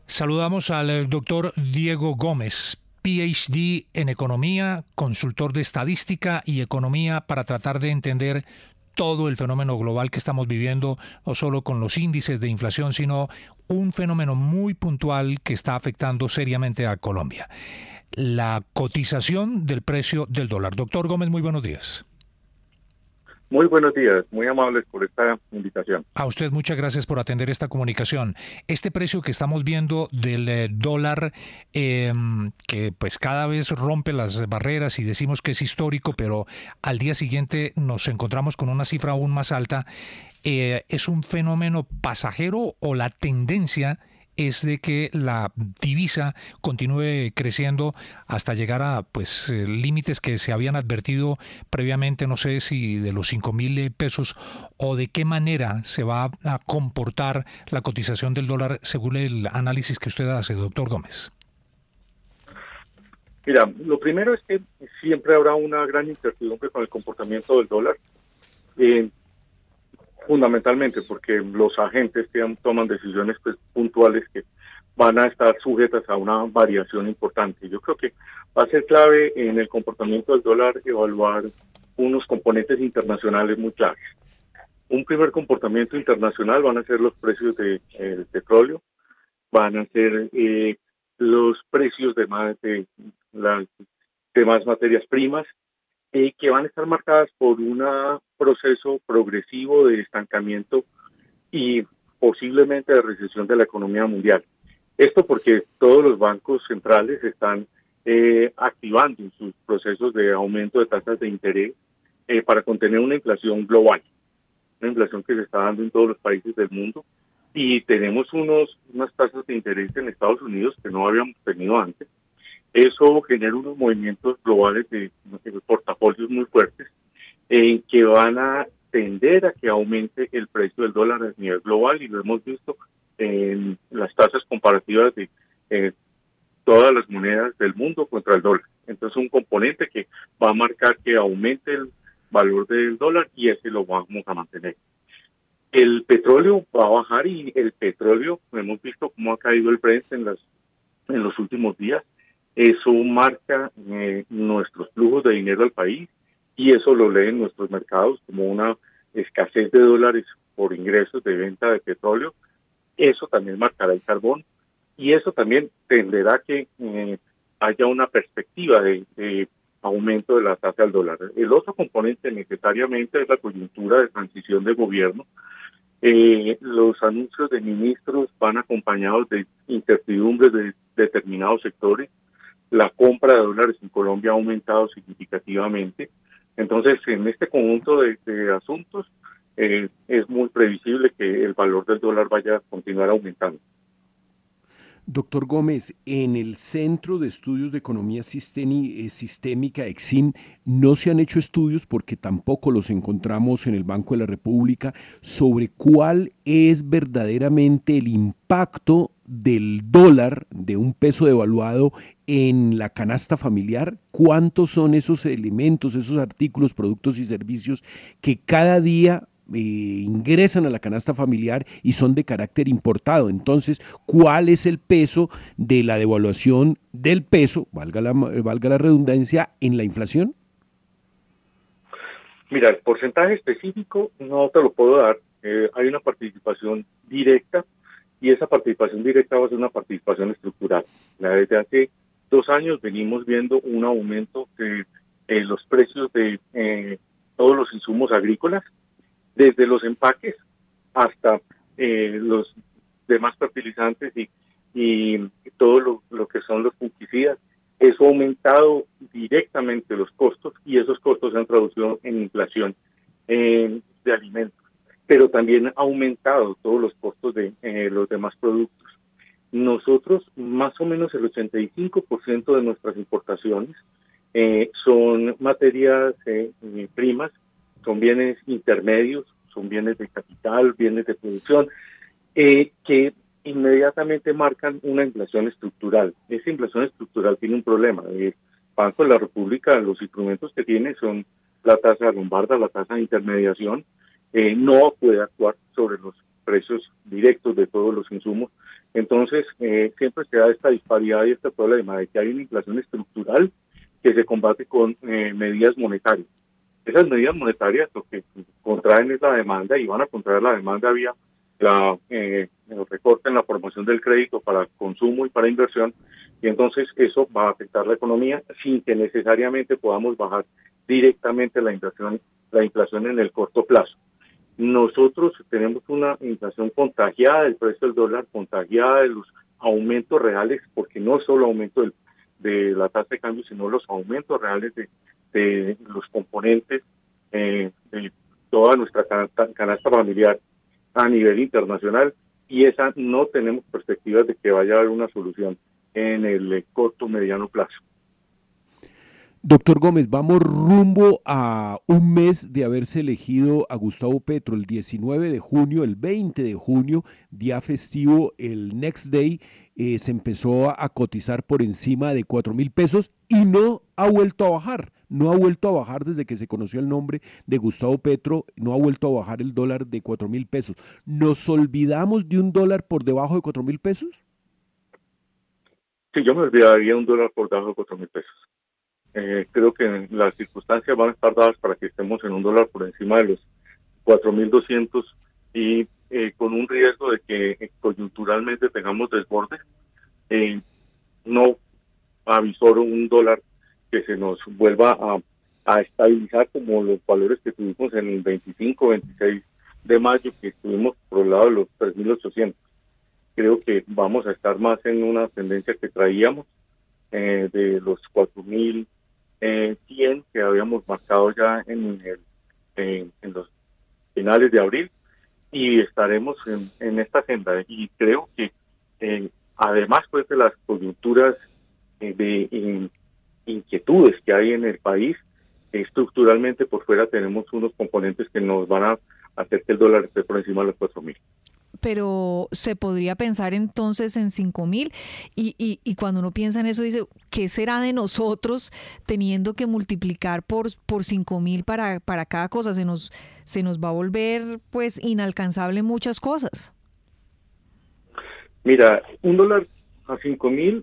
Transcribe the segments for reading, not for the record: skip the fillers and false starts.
Saludamos al doctor Diego Gómez, PhD en economía, consultor de estadística y economía para tratar de entender todo el fenómeno global que estamos viviendo, no solo con los índices de inflación, sino un fenómeno muy puntual que está afectando seriamente a Colombia: la cotización del precio del dólar. Doctor Gómez, muy buenos días. Muy buenos días, muy amables por esta invitación. A usted muchas gracias por atender esta comunicación. Este precio que estamos viendo del dólar, que pues cada vez rompe las barreras y decimos que es histórico, pero al día siguiente nos encontramos con una cifra aún más alta, ¿es un fenómeno pasajero o la tendencia es de que la divisa continúe creciendo hasta llegar a pues límites que se habían advertido previamente, no sé si de los 5.000 pesos, o de qué manera se va a comportar la cotización del dólar según el análisis que usted hace, doctor Gómez? Mira, lo primero es que siempre habrá una gran incertidumbre con el comportamiento del dólar, eh, fundamentalmente porque los agentes que toman decisiones pues, puntuales que van a estar sujetas a una variación importante. Yo creo que va a ser clave en el comportamiento del dólar evaluar unos componentes internacionales muy claves. Un primer comportamiento internacional van a ser los precios del petróleo, van a ser los precios las demás materias primas, que van a estar marcadas por un proceso progresivo de estancamiento y posiblemente de recesión de la economía mundial. Esto porque todos los bancos centrales están activando sus procesos de aumento de tasas de interés para contener una inflación global, una inflación que se está dando en todos los países del mundo, y tenemos unas tasas de interés en Estados Unidos que no habíamos tenido antes. Eso genera unos movimientos globales de portafolios muy fuertes en que van a tender a que aumente el precio del dólar a nivel global, y lo hemos visto en las tasas comparativas de todas las monedas del mundo contra el dólar. Entonces, un componente que va a marcar que aumente el valor del dólar, y ese lo vamos a mantener. El petróleo va a bajar, y el petróleo, hemos visto cómo ha caído el Brent en los últimos días. Eso marca nuestros flujos de dinero al país, y eso lo leen nuestros mercados como una escasez de dólares por ingresos de venta de petróleo. Eso también marcará el carbón, y eso también tenderá a que haya una perspectiva de aumento de la tasa del dólar. El otro componente necesariamente es la coyuntura de transición de gobierno. Los anuncios de ministros van acompañados de incertidumbres de determinados sectores. La compra de dólares en Colombia ha aumentado significativamente. Entonces, en este conjunto de asuntos, es muy previsible que el valor del dólar vaya a continuar aumentando. Doctor Gómez, en el Centro de Estudios de Economía Sistémica, EXIN, no se han hecho estudios, porque tampoco los encontramos en el Banco de la República, sobre cuál es verdaderamente el impacto del dólar, de un peso devaluado, en la canasta familiar. ¿Cuántos son esos elementos, esos artículos, productos y servicios que cada día ingresan a la canasta familiar y son de carácter importado? Entonces, ¿cuál es el peso de la devaluación del peso, valga la redundancia, en la inflación? Mira, el porcentaje específico no te lo puedo dar. Hay una participación directa, y esa participación directa va a ser una participación estructural. Desde hace 2 años venimos viendo un aumento de los precios de todos los insumos agrícolas, desde los empaques hasta los demás fertilizantes y todo lo que son los fungicidas. Eso ha aumentado directamente los costos, y esos costos se han traducido en inflación de alimentos, pero también ha aumentado todos los costos de los demás productos. Nosotros, más o menos el 85% de nuestras importaciones son materias primas, son bienes intermedios, son bienes de capital, bienes de producción, que inmediatamente marcan una inflación estructural. Esa inflación estructural tiene un problema. El Banco de la República, los instrumentos que tiene son la tasa lombarda, la tasa de intermediación. No puede actuar sobre los precios directos de todos los insumos. Entonces, siempre se da esta disparidad y este problema de que hay una inflación estructural que se combate con medidas monetarias. Esas medidas monetarias lo que contraen es la demanda y van a contraer la demanda vía el recorte en la promoción del crédito para consumo y para inversión, y entonces eso va a afectar la economía sin que necesariamente podamos bajar directamente la inflación en el corto plazo. Nosotros tenemos una inflación contagiada del precio del dólar, contagiada de los aumentos reales, porque no solo aumento de la tasa de cambio, sino los aumentos reales de los componentes de toda nuestra canasta familiar a nivel internacional, y esa no tenemos perspectivas de que vaya a haber una solución en el corto o mediano plazo. Doctor Gómez, vamos rumbo a un mes de haberse elegido a Gustavo Petro, el 19 de junio, el 20 de junio, día festivo, el Next Day, se empezó a cotizar por encima de 4.000 pesos y no ha vuelto a bajar. No ha vuelto a bajar desde que se conoció el nombre de Gustavo Petro, no ha vuelto a bajar el dólar de 4.000 pesos. ¿Nos olvidamos de un dólar por debajo de 4.000 pesos? Sí, yo me olvidaría un dólar por debajo de 4.000 pesos. Creo que las circunstancias van a estar dadas para que estemos en un dólar por encima de los 4.200 y con un riesgo de que coyunturalmente tengamos desbordes. No avisoro un dólar que se nos vuelva a estabilizar como los valores que tuvimos en el 25, 26 de mayo, que estuvimos por el lado de los 3.800. Creo que vamos a estar más en una tendencia que traíamos de los 4.100 que habíamos marcado ya en los finales de abril, y estaremos en esta agenda. Y creo que además pues de las coyunturas de inquietudes que hay en el país, estructuralmente por fuera tenemos unos componentes que nos van a hacer que el dólar esté por encima de los 4.000. Pero se podría pensar entonces en 5.000 y cuando uno piensa en eso dice, ¿qué será de nosotros teniendo que multiplicar por 5.000 para cada cosa? Se nos va a volver pues inalcanzable muchas cosas. Mira, un dólar a 5.000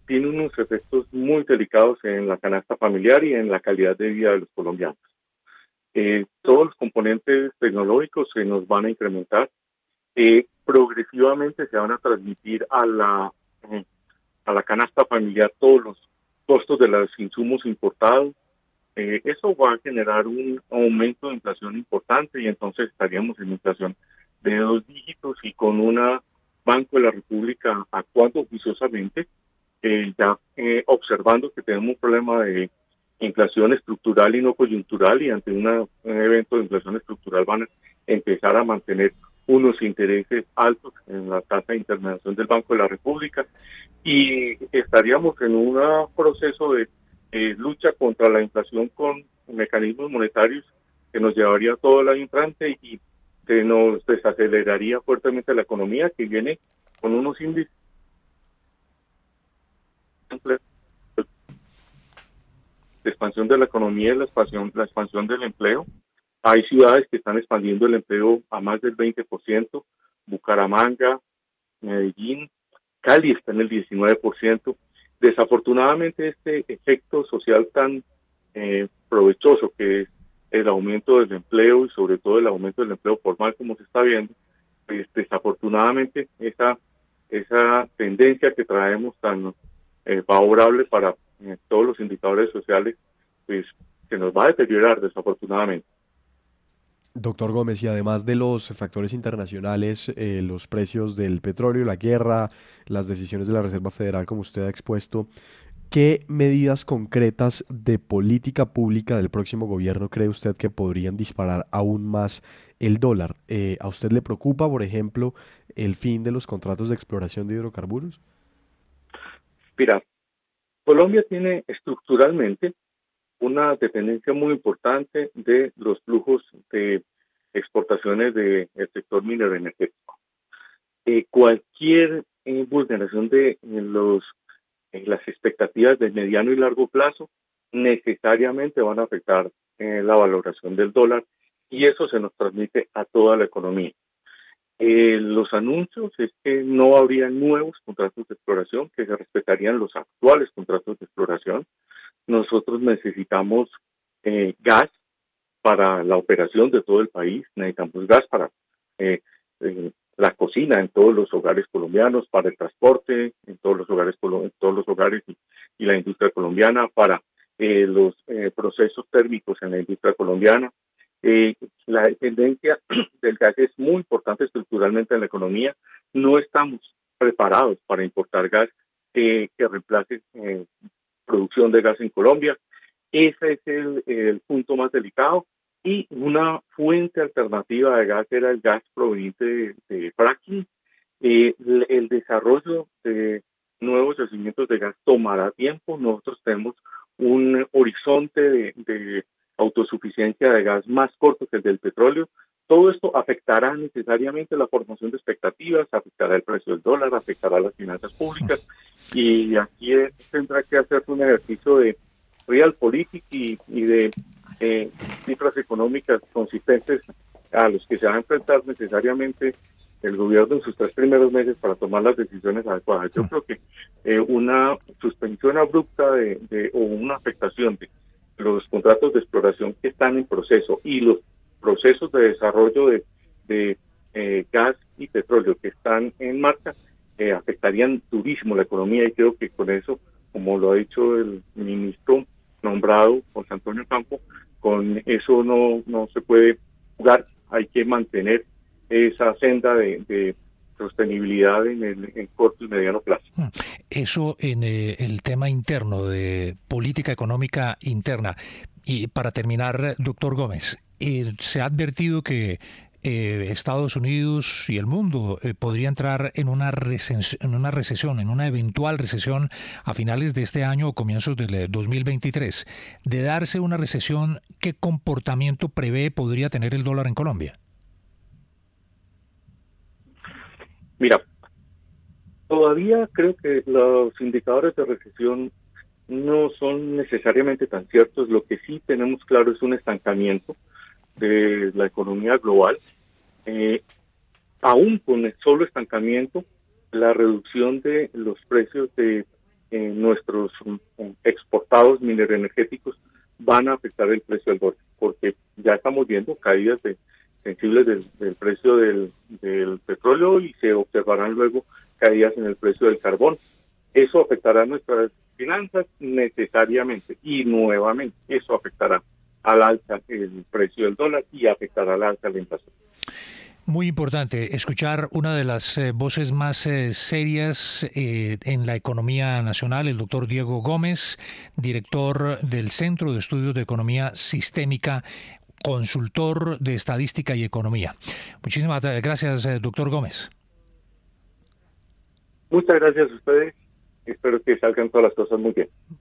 tiene unos efectos muy delicados en la canasta familiar y en la calidad de vida de los colombianos. Todos los componentes tecnológicos se nos van a incrementar. Progresivamente se van a transmitir a la canasta familiar todos los costos de los insumos importados. Eso va a generar un aumento de inflación importante, y entonces estaríamos en inflación de 2 dígitos y con una Banco de la República actuando juiciosamente, ya observando que tenemos un problema de inflación estructural y no coyuntural, y ante un evento de inflación estructural van a empezar a mantener unos intereses altos en la tasa de intermediación del Banco de la República, y estaríamos en un proceso de lucha contra la inflación con mecanismos monetarios que nos llevaría todo el año entrante y que nos desaceleraría fuertemente la economía, que viene con unos índices de expansión de la economía y la expansión del empleo. Hay ciudades que están expandiendo el empleo a más del 20%, Bucaramanga, Medellín, Cali está en el 19%. Desafortunadamente este efecto social tan provechoso que es el aumento del empleo y sobre todo el aumento del empleo formal como se está viendo, pues desafortunadamente esa tendencia que traemos tan favorable para todos los indicadores sociales, pues se nos va a deteriorar desafortunadamente. Doctor Gómez, y además de los factores internacionales, los precios del petróleo, la guerra, las decisiones de la Reserva Federal, como usted ha expuesto, ¿qué medidas concretas de política pública del próximo gobierno cree usted que podrían disparar aún más el dólar? ¿A usted le preocupa, por ejemplo, el fin de los contratos de exploración de hidrocarburos? Mira, Colombia tiene estructuralmente una dependencia muy importante de los flujos de exportaciones del sector minero energético. Cualquier vulneración de las expectativas de mediano y largo plazo necesariamente van a afectar la valoración del dólar, y eso se nos transmite a toda la economía. Los anuncios es que no habría nuevos contratos de exploración, que se respetarían los actuales contratos de exploración. Nosotros necesitamos gas para la operación de todo el país, necesitamos gas para la cocina en todos los hogares colombianos, para el transporte en todos los hogares y la industria colombiana, para los procesos térmicos en la industria colombiana. La dependencia del gas es muy importante estructuralmente en la economía. No estamos preparados para importar gas que reemplace producción de gas en Colombia. Ese es el punto más delicado. Y una fuente alternativa de gas era el gas proveniente de fracking. El desarrollo de nuevos yacimientos de gas tomará tiempo. Nosotros tenemos un horizonte de autosuficiencia de gas más corto que el del petróleo. Todo esto afectará necesariamente la formación de expectativas, afectará el precio del dólar, afectará las finanzas públicas, y aquí tendrá que hacerse un ejercicio de realpolitik y de cifras económicas consistentes a los que se va a enfrentar necesariamente el gobierno en sus 3 primeros meses para tomar las decisiones adecuadas. Yo creo que una suspensión abrupta o una afectación de los contratos de exploración que están en proceso y los procesos de desarrollo de gas y petróleo que están en marcha afectarían durísimo la economía, y creo que con eso, como lo ha dicho el ministro nombrado, José Antonio Campo, con eso no se puede jugar. Hay que mantener esa senda de sostenibilidad en el corto y mediano plazo. Eso en el tema interno de política económica interna. Y para terminar, doctor Gómez, se ha advertido que Estados Unidos y el mundo podría entrar en una recesión, en una eventual recesión a finales de este año o comienzos del 2023. De darse una recesión, ¿qué comportamiento prevé podría tener el dólar en Colombia? Mira, todavía creo que los indicadores de recesión no son necesariamente tan ciertos. Lo que sí tenemos claro es un estancamiento de la economía global. Aún con el solo estancamiento, la reducción de los precios de nuestros exportados mineroenergéticos van a afectar el precio del dólar, porque ya estamos viendo caídas sensibles del precio del petróleo, y se observarán luego caídas en el precio del carbón. Eso afectará nuestras finanzas necesariamente, y nuevamente eso afectará al alza el precio del dólar y afectará al alza la inflación. Muy importante escuchar una de las voces más serias en la economía nacional, el doctor Diego Gómez, director del Centro de Estudios de Economía Sistémica, consultor de estadística y economía. Muchísimas gracias, doctor Gómez. Muchas gracias a ustedes. Espero que salgan todas las cosas muy bien.